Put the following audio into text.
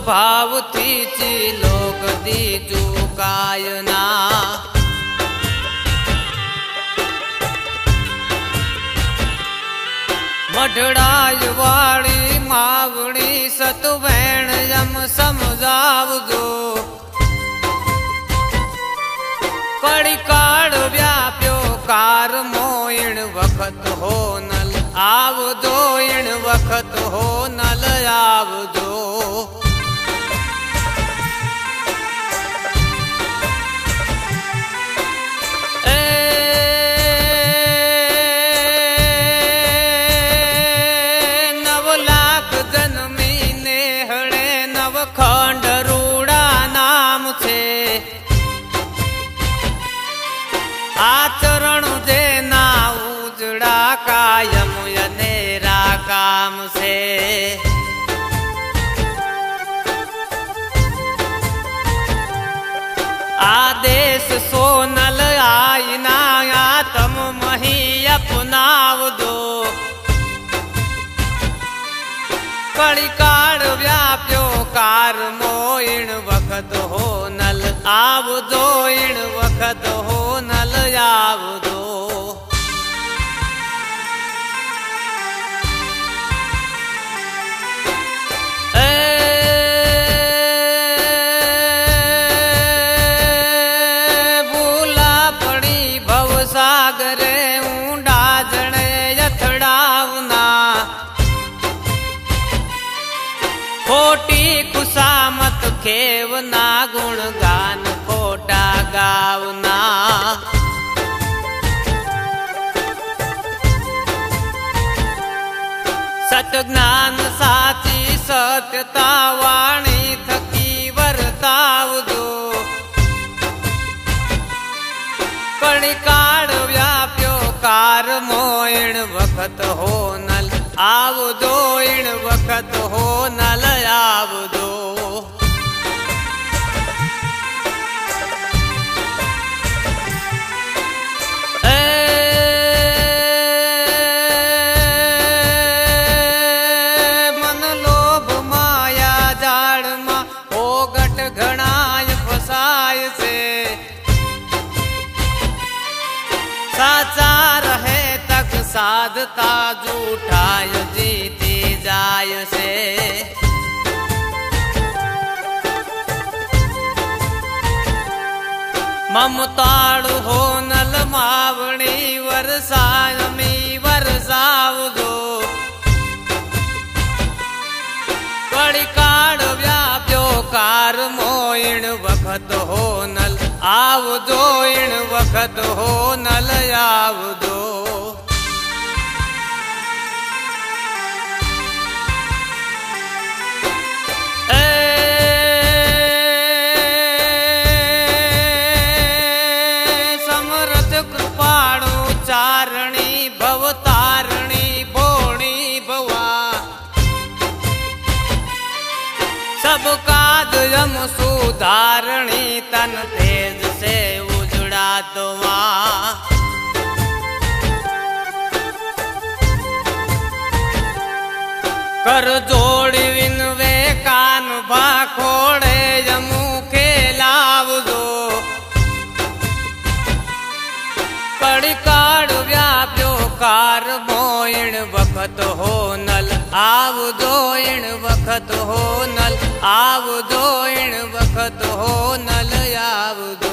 भाव थी चीलो कदी चुकाय ना। मढ़ड़ाई वाली मावड़ी सतवेण यम समझावजो। कड़ी काड़ व्याप्यो कार मोइण वक्त हो नल आवजो, इण वक्त हो नल आवजो। आचरण देना उजड़ा कायम अनेरा काम से। आदेश सोनल आईना आत्म मही अपनाव दो। कड़ी काड़ व्याप्यो कार मोइण वक्त हो नल आव दो, इण वक्त हो नल आव दो। भूला पड़ी भव सागरे ऊंडा जणे यथड़ावना। खोटी खुशामत खेवना गुण गान खोटा गावना। सत ज्ञान साची सत्यता वाणी थकी वर्ताव दो। कणी काड़ व्याप्यो कार मोइण वक्त हो नल आव दो, इण वक्त हो नल आव दो। मन लोभ माया जाड़ मा हो गट घणाय फसाय से। साचा रहे तक साधता झूठाय जीती जाय से। ममताड़ हो नल मावणी वरसाय मी वरसाव दो। कड़ी काड़ व्याप्यो कार मोइण वक्त हो नल आव दो, इण वक्त हो नल आव दो। समर्थ कृपाणु चारणी भवतारणी भोणी भवा। सब काज यम सुधारणी तन तेज से उजड़ा तो वहाँ। कर जोड़ी विनवे कान भाखोड़े यमु के लाव दो। कड़ी काड़ व्याप्यो कार मोइण वक्त हो नल आव दो, इण वक्त हो नल आव दो, इण वक्त हो नल आव दो।